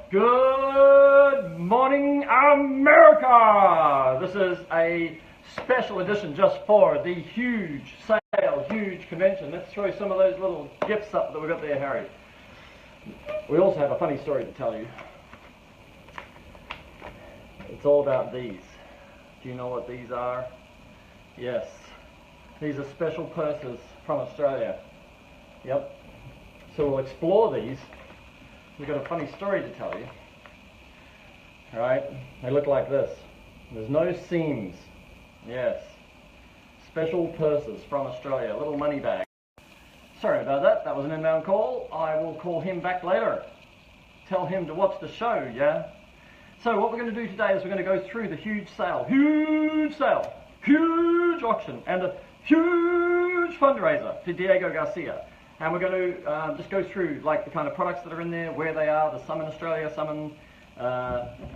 Good morning, America! This is a special edition just for the huge sale, huge convention. Let's throw some of those little gifts up that we've got there, Harry. We also have a funny story to tell you. It's all about these. Do you know what these are? Yes. These are special purses from Australia. Yep. So we'll explore these. We've got a funny story to tell you. Alright, they look like this. There's no seams. Yes. Special purses from Australia, a little money bag. Sorry about that, that was an inbound call. I will call him back later. Tell him to watch the show, yeah? So what we're going to do today is we're going to go through the huge sale, huge auction, and a huge fundraiser for Diego Garcia. And we're going to just go through like the kind of products that are in there, where they are. There's some in Australia, some in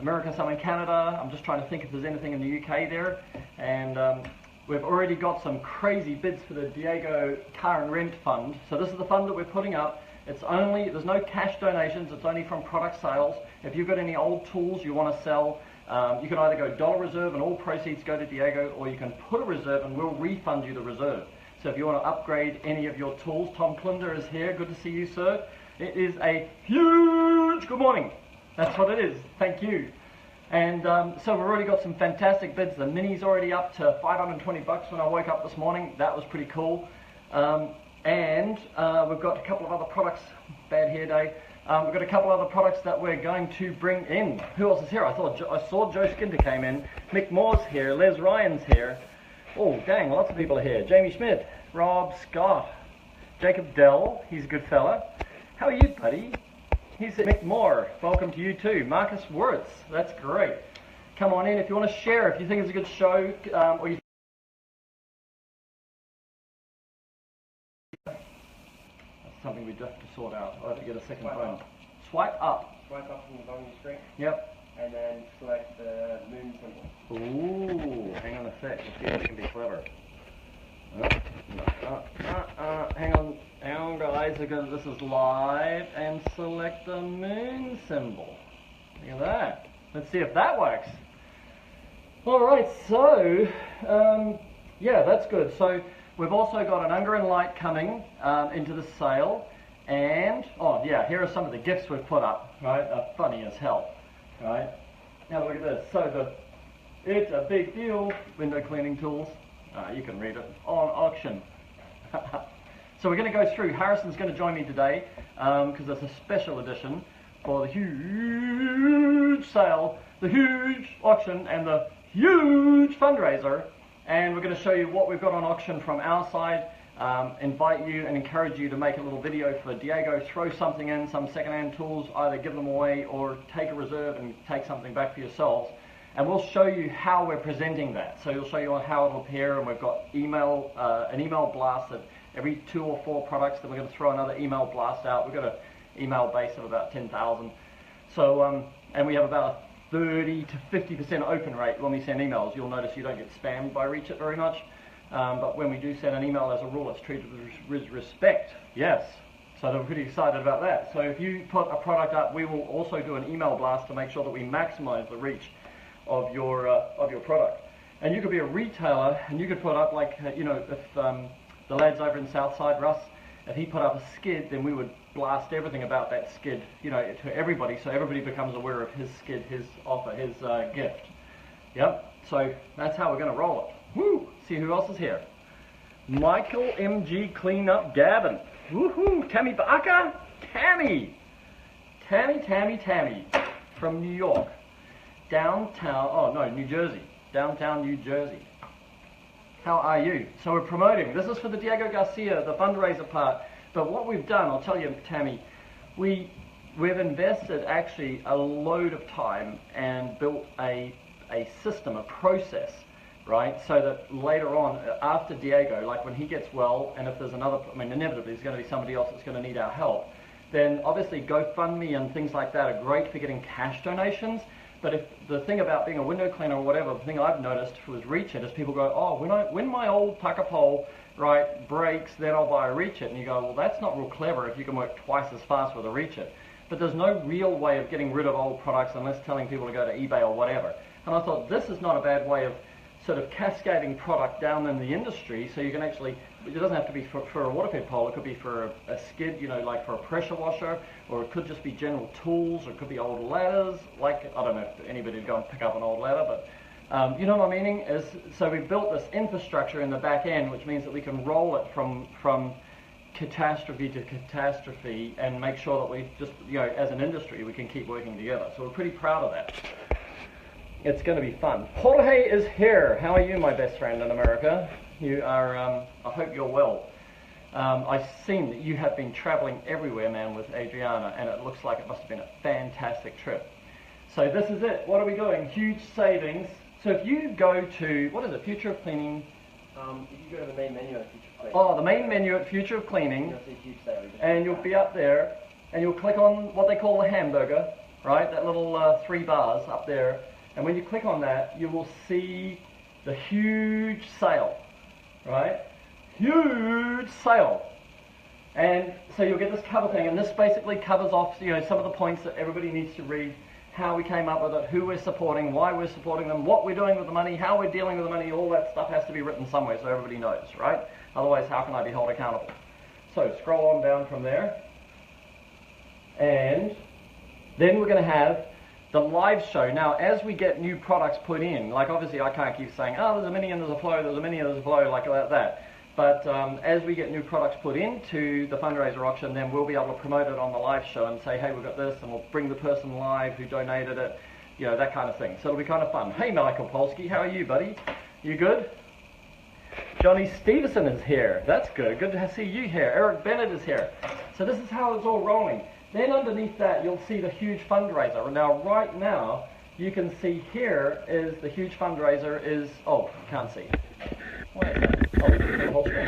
America, some in Canada. I'm just trying to think if there's anything in the UK there. And we've already got some crazy bids for the Diego Car and Rent Fund. So this is the fund that we're putting up. It's only, there's no cash donations, it's only from product sales. If you've got any old tools you want to sell, you can either go dollar reserve and all proceeds go to Diego, or you can put a reserve and we'll refund you the reserve. So if you want to upgrade any of your tools, Tom Klinder is here. Good to see you, sir. It is a huge good morning. That's what it is. Thank you. And so we've already got some fantastic bids. The Mini's already up to 520 bucks when I woke up this morning. That was pretty cool. And we've got a couple of other products. Bad hair day. We've got a couple other products that we're going to bring in. Who else is here? I saw Joe Skinner came in. Mick Moore's here. Les Ryan's here. Oh, dang, lots of people are here. Jamie Schmidt, Rob Scott, Jacob Dell, he's a good fella. How are you, buddy? He's Mick Moore. Welcome to you too. Marcus Wirtz, that's great. Come on in if you want to share, if you think it's a good show, or you... That's something we have to sort out. I'll have to get a second phone. Swipe up. Swipe up from the bottom of the screen. Yep. And then select the moon symbol. Ooh, hang on a sec. Let's see if we can be clever. Hang on guys, because this is live, and select the moon symbol. Look at that. Let's see if that works. Alright, so, yeah, that's good. So, we've also got an Unger and Light coming into the sale, and, oh yeah, here are some of the gifts we've put up, right? They're funny as hell. Right, now look at this. So it's a big deal. Window cleaning tools. You can read it on auction. So we're going to go through. Harrison's going to join me today because it's a special edition for the huge sale, the huge auction, and the huge fundraiser. And we're going to show you what we've got on auction from our side. Invite you and encourage you to make a little video for Diego, throw something in, some second-hand tools, either give them away or take a reserve and take something back for yourselves. And we'll show you how we're presenting that. So we'll show you how it'll appear, and we've got email, an email blast at every 2 or 4 products, then we're going to throw another email blast out. We've got an email base of about 10,000. So, and we have about a 30 to 50% open rate when we send emails. You'll notice you don't get spammed by Reach It very much. But when we do send an email, as a rule, it's treated with respect. Yes. So I'm pretty excited about that. So if you put a product up, we will also do an email blast to make sure that we maximize the reach of your product. And you could be a retailer, and you could put up, like, you know, if the lads over in Southside, Russ, if he put up a skid, then we would blast everything about that skid, you know, to everybody, so everybody becomes aware of his skid, his offer, his gift. Yep. So that's how we're going to roll it. Woo! See who else is here. Michael MG Cleanup Gavin. Woohoo! Tammy Barker? Tammy from New York. Downtown, oh no, New Jersey. Downtown New Jersey. How are you? So we're promoting. This is for the Diego Garcia, the fundraiser part. But what we've done, I'll tell you, Tammy, we've invested actually a load of time and built a system, a process, right? So that later on, after Diego, like when he gets well, and if there's another, I mean, inevitably there's going to be somebody else that's going to need our help, then obviously GoFundMe and things like that are great for getting cash donations. But if the thing about being a window cleaner or whatever, the thing I've noticed was Reach It, is people go, oh, when my old tucker pole, right, breaks, then I'll buy a Reach It. And you go, well, that's not real clever if you can work twice as fast with a Reach It. but there's no real way of getting rid of old products unless telling people to go to eBay or whatever. And I thought this is not a bad way of sort of cascading product down in the industry, so you can actually, it doesn't have to be for a water fed pole, it could be for a skid, you know, like for a pressure washer, or it could just be general tools, or it could be old ladders, like, I don't know if anybody would go and pick up an old ladder, but you know what I'm meaning? Is, so we've built this infrastructure in the back end, which means that we can roll it from catastrophe to catastrophe and make sure that we just, you know, as an industry, we can keep working together. So we're pretty proud of that. It's going to be fun. Jorge is here. How are you, my best friend in America? You are, I hope you're well. I've seen that you have been traveling everywhere, man, with Adriana, and it looks like it must have been a fantastic trip. So this is it. What are we doing? Huge savings. So if you go to, what is it, Future of Cleaning? If you go to the main menu at Future of Cleaning. Oh, the main menu at Future of Cleaning. You'll see huge savings. And you'll be up there, and you'll click on what they call the hamburger, right? That little 3 bars up there. And when you click on that, you will see the huge sale, right? Huge sale. And so you'll get this cover thing, and this basically covers off, you know, some of the points that everybody needs to read, how we came up with it, who we're supporting, why we're supporting them, what we're doing with the money, how we're dealing with the money. All that stuff has to be written somewhere so everybody knows, right? Otherwise, how can I be held accountable? So scroll on down from there, and then we're going to have the live show. Now, as we get new products put in, like obviously I can't keep saying, oh, there's a mini and there's a flow, there's a mini and there's a flow, like that. But as we get new products put into the fundraiser auction, then we'll be able to promote it on the live show and say, hey, we've got this, and we'll bring the person live who donated it, you know, that kind of thing. So it'll be kind of fun. Hey, Michael Polsky, how are you, buddy? You good? Johnny Stevenson is here. That's good. Good to see you here. Eric Bennett is here. So this is how it's all rolling. Then underneath that, you'll see the huge fundraiser. Now, right now, you can see here is the huge fundraiser is, oh, can't see. Wait a minute. Oh, the whole screen.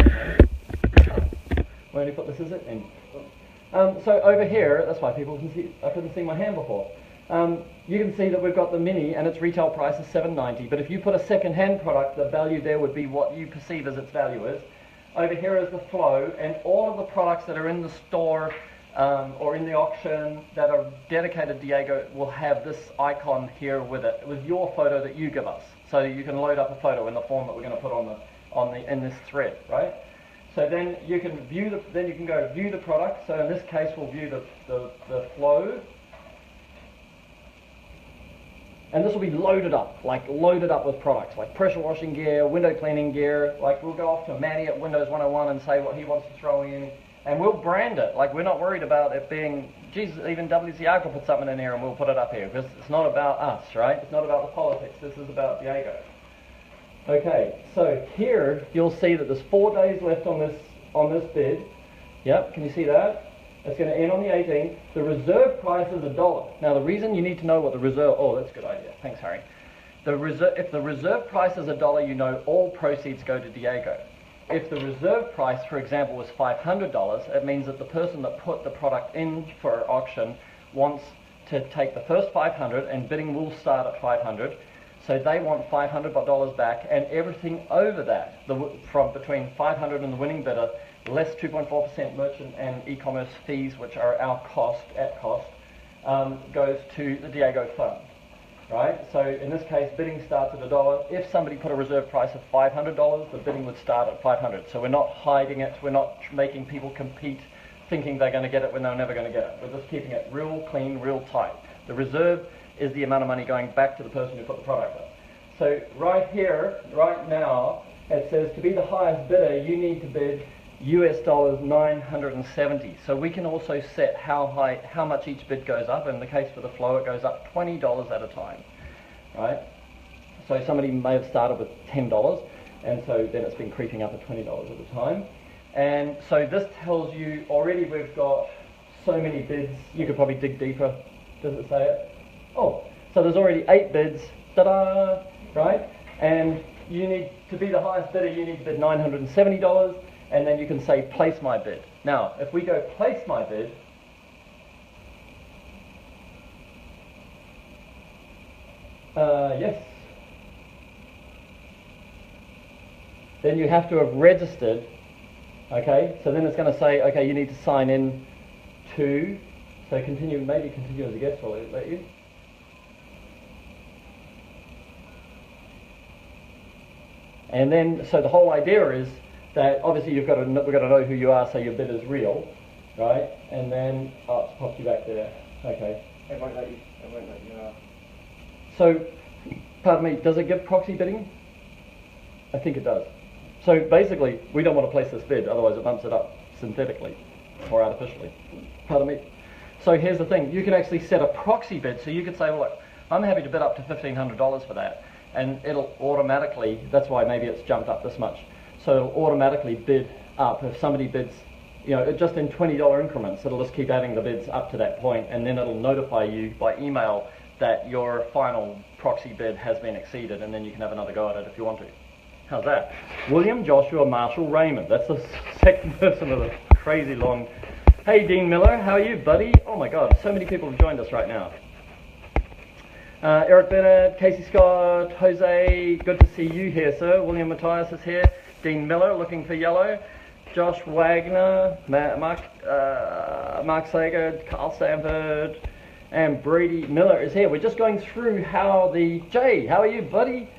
Where do you put this, is it? In. So over here, that's why people can see, I couldn't see my hand before. You can see that we've got the mini, and its retail price is $7.90. But if you put a second-hand product, the value there would be what you perceive as its value is. Over here is the flow, and all of the products that are in the store or in the auction that are dedicated to Diego will have this icon here with it, with your photo that you give us. So you can load up a photo in the form that we're going to put in this thread, right? So then you can view you can go view the product. So in this case, we'll view the flow. And this will be loaded up with products, like pressure washing gear, window cleaning gear. Like we'll go off to Manny at Windows 101 and say what he wants to throw in. And we'll brand it. Like we're not worried about it being, Jesus, even WCR could put something in here and we'll put it up here. Because it's not about us, right? It's not about the politics. This is about Diego. Okay, so here you'll see that there's 4 days left on this bid. Yep, can you see that? It's going to end on the 18th. The reserve price is $1. Now the reason you need to know what the reserve, oh, that's a good idea. Thanks, Harry. If the reserve price is $1, you know all proceeds go to Diego. If the reserve price, for example, was $500, it means that the person that put the product in for auction wants to take the first $500, and bidding will start at $500. So they want $500 back, and everything over that, from between $500 and the winning bidder, less 2.4% merchant and e-commerce fees, which are our cost, goes to the Diego Fund. Right? So in this case, bidding starts at $1. If somebody put a reserve price of $500, the bidding would start at $500. So we're not hiding it. We're not making people compete thinking they're going to get it when they're never going to get it. We're just keeping it real clean, real tight. The reserve is the amount of money going back to the person who put the product up. So right here, right now, it says to be the highest bidder, you need to bid US dollars 970. So we can also set how much each bid goes up. In the case for the flow, it goes up $20 at a time, right? So somebody may have started with $10, and so then it's been creeping up at $20 at a time. And so this tells you already we've got so many bids. You could probably dig deeper. Does it say it? Oh, so there's already 8 bids. Ta-da! Right? And you need to be the highest bidder. You need to bid $970. And then you can say, place my bid. Now, if we go place my bid, yes. Then you have to have registered, okay? So then it's going to say, okay, you need to sign in to, So maybe continue as a guest, will it let you? And then, so the whole idea is that obviously we've got to know who you are, so your bid is real, right? And then, it's popped you back there. Okay. It won't let you. So, pardon me, does it give proxy bidding? I think it does. So basically, we don't want to place this bid, otherwise it bumps it up synthetically or artificially. Pardon me. So here's the thing, you can actually set a proxy bid, so you could say, well, look, I'm happy to bid up to $1,500 for that, and it'll automatically, that's why maybe it's jumped up this much, so it'll automatically bid up. If somebody bids, you know, just in $20 increments, it'll just keep adding the bids up to that point, and then it'll notify you by email that your final proxy bid has been exceeded, and then you can have another go at it if you want to. How's that? William Joshua Marshall Raymond. That's the second person with a crazy long... Hey, Dean Miller, how are you, buddy? Oh my God, so many people have joined us right now. Eric Bennett, Casey Scott, Jose, good to see you here, sir. William Matthias is here. Dean Miller, looking for yellow. Josh Wagner, Mark Sager, Carl Sanford, and Brady Miller is here. We're just going through how Jay, how are you, buddy?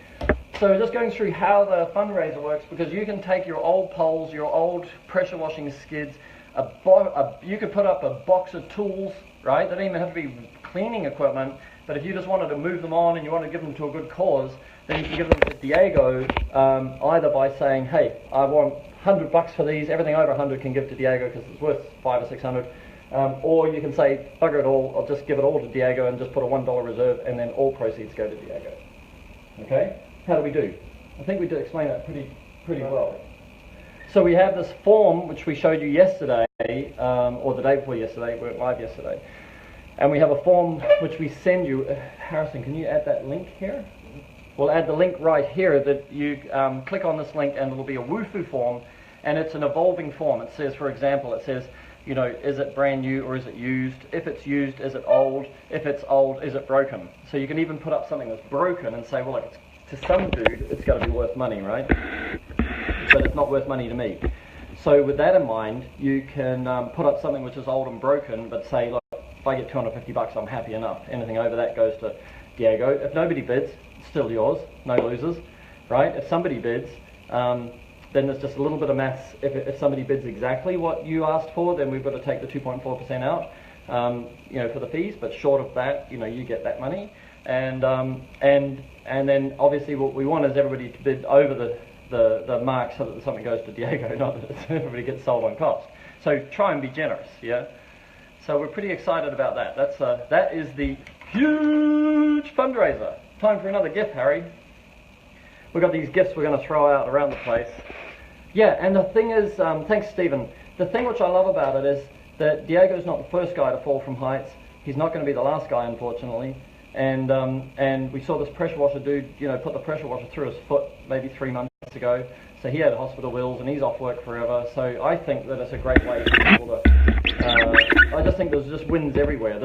So we're just going through how the fundraiser works, because you can take your old poles, your old pressure washing skids, you could put up a box of tools, right? They don't even have to be cleaning equipment, but if you just wanted to move them on and you want to give them to a good cause, then you can give them to Diego, either by saying, hey, I want $100 for these, everything over 100 can give to Diego because it's worth 500 or 600, or you can say, bugger it all, I'll just give it all to Diego and just put a $1 reserve, and then all proceeds go to Diego. Okay? How do we do? I think we did explain that pretty well. So we have this form which we showed you yesterday, or the day before yesterday, we went live yesterday, and we have a form which we send you. Harrison, can you add that link here? We'll add the link right here that you click on this link and it will be a WUFU form, and it's an evolving form. It says, for example, it says, you know, is it brand new or is it used? If it's used, is it old? If it's old, is it broken? So you can even put up something that's broken and say, well, look, to some dude, it's got to be worth money, right? But it's not worth money to me. So with that in mind, you can put up something which is old and broken, but say, look, if I get $250, I'm happy enough. Anything over that goes to Diego. If nobody bids, it's still yours, no losers, right? If somebody bids, then there's just a little bit of maths. If somebody bids exactly what you asked for, then we've got to take the 2.4% out, you know, for the fees. But short of that, you know, you get that money. And then obviously what we want is everybody to bid over the mark so that something goes to Diego, not that everybody gets sold on cost. So try and be generous, yeah? So we're pretty excited about that. That is the huge fundraiser. Time for another gift, Harry. We've got these gifts we're going to throw out around the place. Yeah, and the thing is, thanks Stephen, the thing which I love about it is that Diego's not the first guy to fall from heights. He's not going to be the last guy, unfortunately. And we saw this pressure washer dude, you know, put the pressure washer through his foot maybe 3 months ago. So he had hospital bills and he's off work forever. So I think that it's a great way for people to, I just think there's just wins everywhere.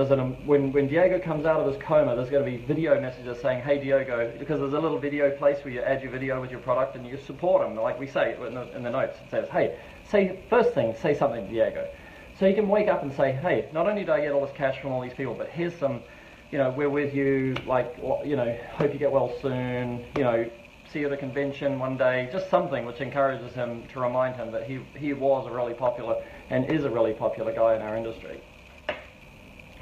When Diego comes out of his coma, there's going to be video messages saying, hey Diego, because there's a little video place where you add your video with your product and you support him. Like we say in the notes, it says, hey, first thing, say something to Diego. So you can wake up and say, hey, not only do I get all this cash from all these people, but here's some, you know, we're with you, like, you know, hope you get well soon, you know, see you at the convention one day, just something which encourages him to remind him that he was a really popular and is a really popular guy in our industry.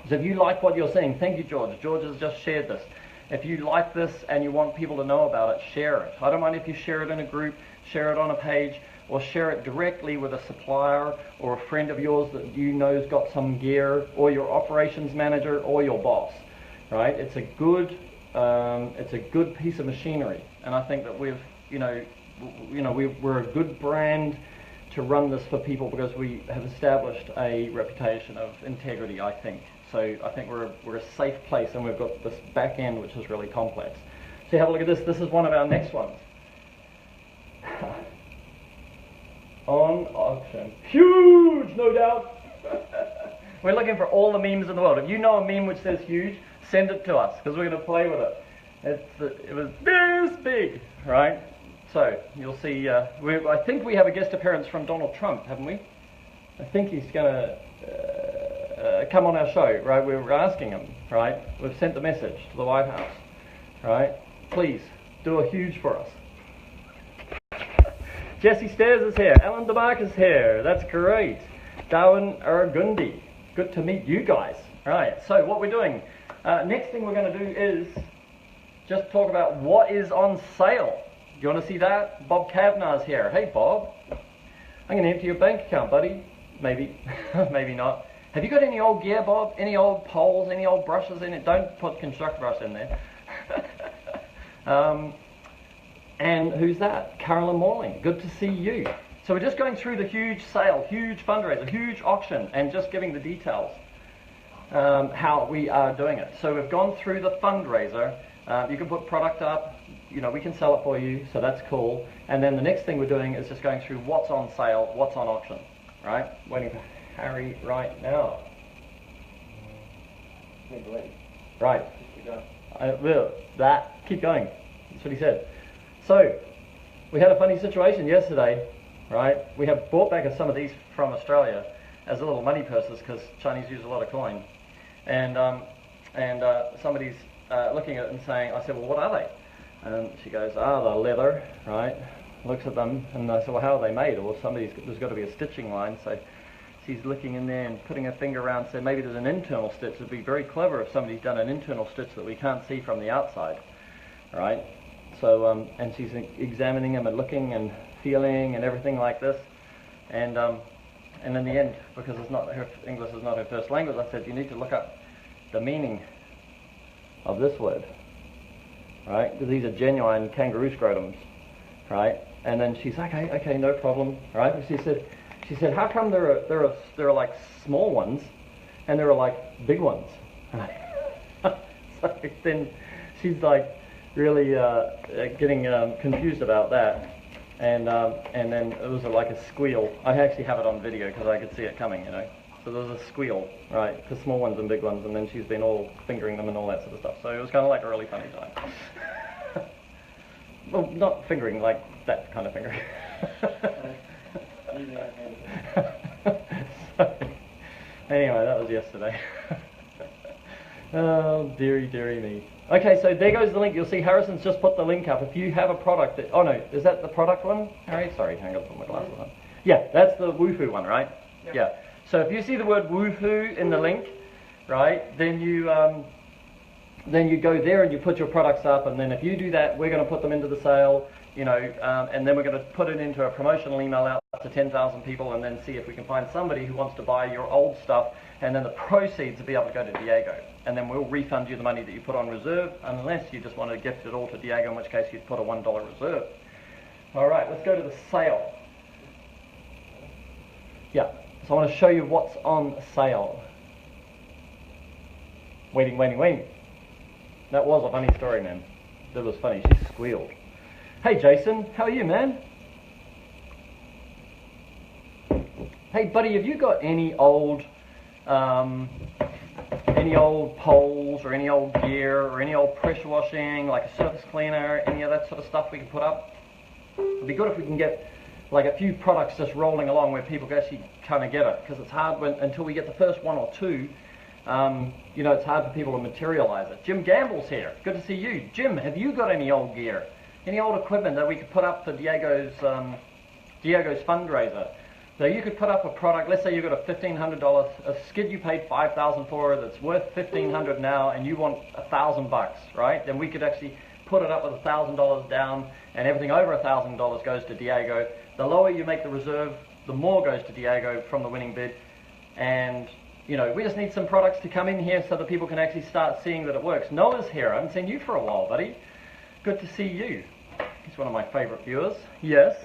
So if you like what you're seeing, thank you, George. George has just shared this. If you like this and you want people to know about it, share it. I don't mind if you share it in a group, share it on a page, or share it directly with a supplier or a friend of yours that you know's got some gear, or your operations manager or your boss. Right? It's a good piece of machinery, and I think that we're a good brand to run this for people because we have established a reputation of integrity, I think. So I think we're a safe place, and we've got this back end which is really complex. So have a look at this. This is one of our next ones. On auction. Huge, no doubt. We're looking for all the memes in the world. If you know a meme which says huge, send it to us, because we're going to play with it. It was this big, right? So, you'll see, I think we have a guest appearance from Donald Trump, haven't we? I think he's going to, come on our show, right? We were asking him, right? We've sent the message to the White House, right? Please, do a huge for us. Jesse Stairs is here. Alan DeMarc is here. That's great. Darwin Aragundi. Good to meet you guys. Right, so what we're doing, next thing we're going to do is just talk about what is on sale. Do you want to see that? Bob Kavnar's here. Hey, Bob. I'm going to empty your bank account, buddy. Maybe. Maybe not. Have you got any old gear, Bob? Any old poles? Any old brushes in it? Don't put construct brush in there. And who's that? Carolyn Morling. Good to see you. So we're just going through the huge sale, huge fundraiser, huge auction, and just giving the details, how we are doing it. So we've gone through the fundraiser. You can put product up. You know, we can sell it for you, so that's cool. And then the next thing we're doing is just going through what's on sale, what's on auction, right? Waiting for Harry right now. Right. Keep going. That's what he said. So, we had a funny situation yesterday, right? We have brought back some of these from Australia as little money purses because Chinese use a lot of coin. And somebody's looking at it and saying, I said, well, what are they? And she goes, they're leather, right? Looks at them, and I said, well, how are they made? Well, there's got to be a stitching line. So she's looking in there and putting her finger around, so maybe there's an internal stitch. It'd be very clever if somebody's done an internal stitch that we can't see from the outside, right? So, and she's examining them and looking and feeling and everything like this. And in the end, because English is not her first language, I said, you need to look up the meaning of this word. Right, because these are genuine kangaroo scrotums, right? And then she's like, okay, no problem, right? And she said, how come there are like small ones, and there are like big ones? So then she's like really getting confused about that, and then it was like a squeal. I actually have it on video because I could see it coming, you know. So there was a squeal, right, for small ones and big ones, and then she's been all fingering them and all that sort of stuff. So it was kind of like a really funny time. Well, not fingering, like that kind of fingering. So, anyway, that was yesterday. Oh, dearie me. Okay, so there goes the link. You'll see Harrison's just put the link up. If you have a product that... Oh, no, is that the product one, Harry? Sorry, hang on, put my glasses on. Yeah, that's the Wufoo one, right? Yep. Yeah. So if you see the word Wufoo in the link, right, then you go there and you put your products up, and then if you do that, we're going to put them into the sale, you know, and then we're going to put it into a promotional email out to 10,000 people, and then see if we can find somebody who wants to buy your old stuff, and then the proceeds will be able to go to Diego, and then we'll refund you the money that you put on reserve, unless you just want to gift it all to Diego, in which case you'd put a $1 reserve. All right, let's go to the sale. Yeah. So I want to show you what's on sale. Waiting. That was a funny story, man. That was funny. She squealed. Hey, Jason. How are you, man? Hey, buddy, have you got any old poles or any old gear or any old pressure washing, like a surface cleaner, any of that sort of stuff we can put up? It'd be good if we can get like a few products just rolling along where people can actually kind of get it, because it's hard until we get the first one or two, you know, it's hard for people to materialize it. Jim Gamble's here. Good to see you. Jim, have you got any old gear? Any old equipment that we could put up for Diego's fundraiser? So you could put up a product, let's say you've got a $1,500, a skid you paid $5,000 for that's worth $1,500 now, and you want $1,000, right? Then we could actually put it up with $1,000 down, and everything over $1,000 goes to Diego. The lower you make the reserve, the more goes to Diego from the winning bid. And, you know, we just need some products to come in here so that people can actually start seeing that it works. Noah's here. I haven't seen you for a while, buddy. Good to see you. He's one of my favorite viewers. Yes.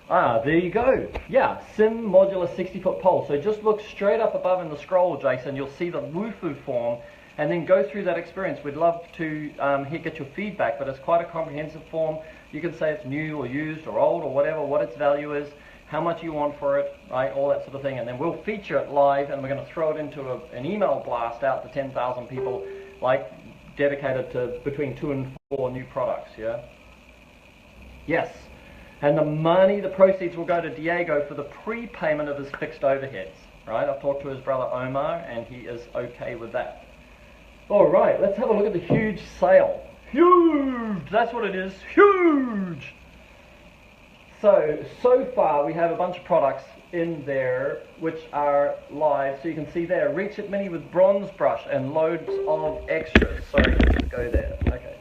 There you go. Yeah, Sim Modular 60-foot pole. So just look straight up above in the scroll, Jason. You'll see the Wufoo form, and then go through that experience. We'd love to get your feedback, but it's quite a comprehensive form. You can say it's new or used or old or whatever, what its value is, how much you want for it, right, all that sort of thing. And then we'll feature it live, and we're going to throw it into an email blast out to 10,000 people, like dedicated to between 2 and 4 new products, yeah? Yes. And the money, the proceeds will go to Diego for the prepayment of his fixed overheads. right? I've talked to his brother Omar, and he is okay with that. All right, let's have a look at the huge sale. Huge! That's what it is. Huge! So far we have a bunch of products in there which are live. So you can see there, Reach It Mini with bronze brush and loads of extras. Sorry, let's go there. Okay.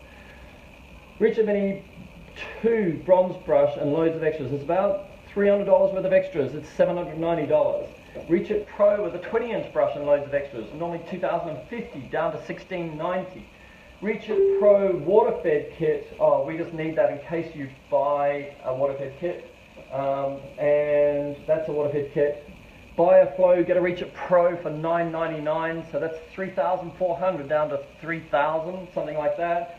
Reach It Mini 2 bronze brush and loads of extras. It's about $300 worth of extras. It's $790. Reach It Pro with a 20-inch brush and loads of extras. Normally $2,050 down to $1,690. Reach It Pro water-fed kit. Oh, we just need that in case you buy a water-fed kit. And that's a water-fed kit. Buy a Flow, get a Reach It Pro for $999. So that's $3,400 down to $3,000, something like that.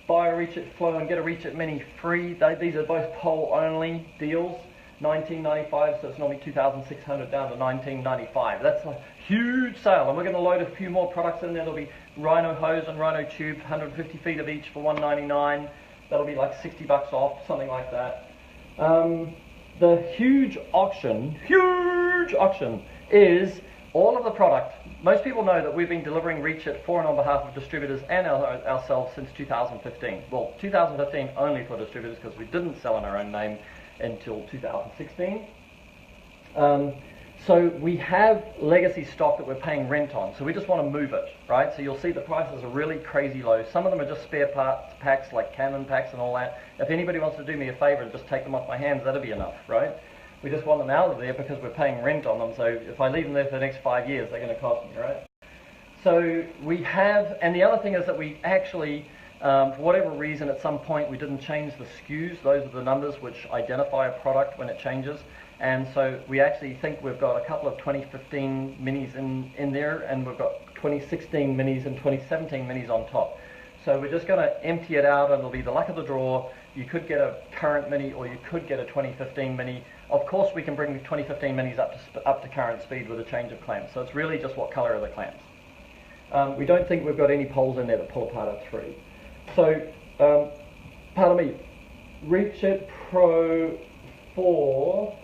Buy a Reach It Flow and get a Reach It Mini free. These are both pole-only deals. $19.95, so it's normally $2,600 down to $19.95. That's a huge sale, and we're going to load a few more products in there. There'll be Rhino hose and Rhino tube, 150 feet of each for $199. That'll be like $60 off, something like that. The huge auction is all of the product. Most people know that we've been delivering Reach It for and on behalf of distributors and ourselves since 2015. Well, 2015 only for distributors because we didn't sell in our own name until 2016. So we have legacy stock that we're paying rent on, so we just want to move it, right? So you'll see the prices are really crazy low. Some of them are just spare parts packs, like Canon packs and all that. If anybody wants to do me a favor and just take them off my hands, that'll be enough, right? We just want them out of there because we're paying rent on them, so if I leave them there for the next 5 years, they're going to cost me, right? So we have, and the other thing is that we actually, for whatever reason, at some point we didn't change the SKUs. Those are the numbers which identify a product when it changes. And so we actually think we've got a couple of 2015 minis in there, and we've got 2016 minis and 2017 minis on top. So we're just going to empty it out, and it'll be the luck of the draw. You could get a current mini, or you could get a 2015 mini. Of course, we can bring the 2015 minis up to current speed with a change of clamps. So it's really just what color are the clamps. We don't think we've got any poles in there that pull apart at 3. So, pardon me, Reach It Pro 4.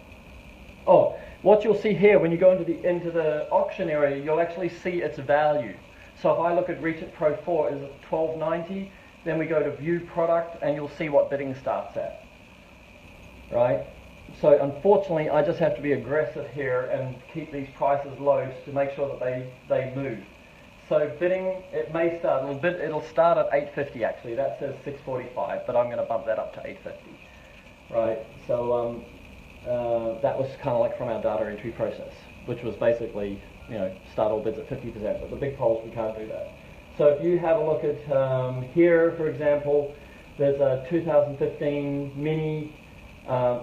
Oh, what you'll see here when you go into the auction area, you'll actually see its value. So if I look at Reach It Pro 4 is $1,290, then we go to View Product and you'll see what bidding starts at, right? So unfortunately, I just have to be aggressive here and keep these prices low to make sure that they move. So bidding, it may start, it'll start at $850 actually. That says $645, but I'm going to bump that up to $850, right? So that was kind of like from our data entry process, which was basically, start all bids at 50%, but the big polls we can't do that. So if you have a look at here, for example, there's a 2015 Mini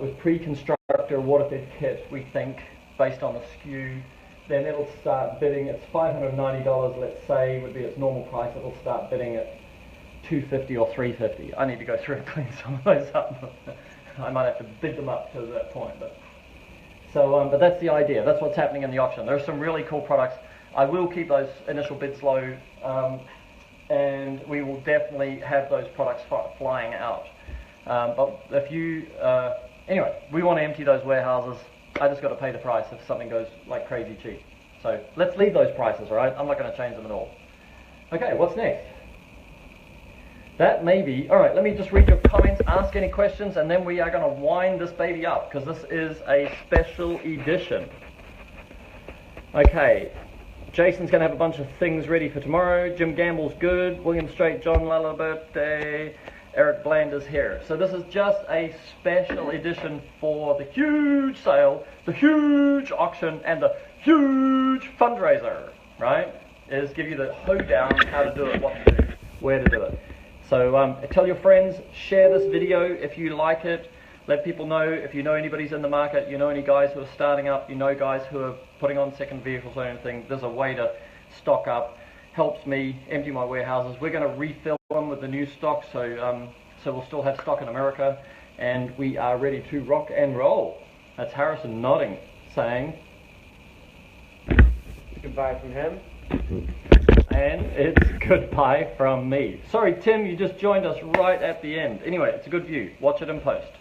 with pre-constructor water-fed kit, we think, based on the SKU. Then it'll start bidding, it's $590, let's say, would be its normal price. It'll start bidding at $250 or $350. I need to go through and clean some of those up. I might have to bid them up to that point. But that's the idea. That's what's happening in the auction. There are some really cool products. I will keep those initial bids low, and we will definitely have those products flying out. But if you, anyway, we want to empty those warehouses. I just got to pay the price if something goes like crazy cheap. So let's leave those prices, all right? I'm not going to change them at all. Okay, what's next? That may be, all right, let me just read your comments, ask any questions, and then we are going to wind this baby up because this is a special edition. Okay, Jason's going to have a bunch of things ready for tomorrow. Jim Gamble's good. William Strait, John Laliberte, Eric Blander's here. So this is just a special edition for the huge sale, the huge auction, and the huge fundraiser, right? Is give you the hoedown, how to do it, what to do, where to do it. So tell your friends, share this video if you like it. Let people know if you know anybody's in the market, you know any guys who are starting up, you know guys who are putting on second vehicles or anything. There's a way to stock up. Helps me empty my warehouses. We're going to refill them with the new stock, so we'll still have stock in America, and we are ready to rock and roll. That's Harrison nodding, saying goodbye from him. And it's goodbye from me. Sorry, Tim, you just joined us right at the end. Anyway, it's a good view. Watch it in post.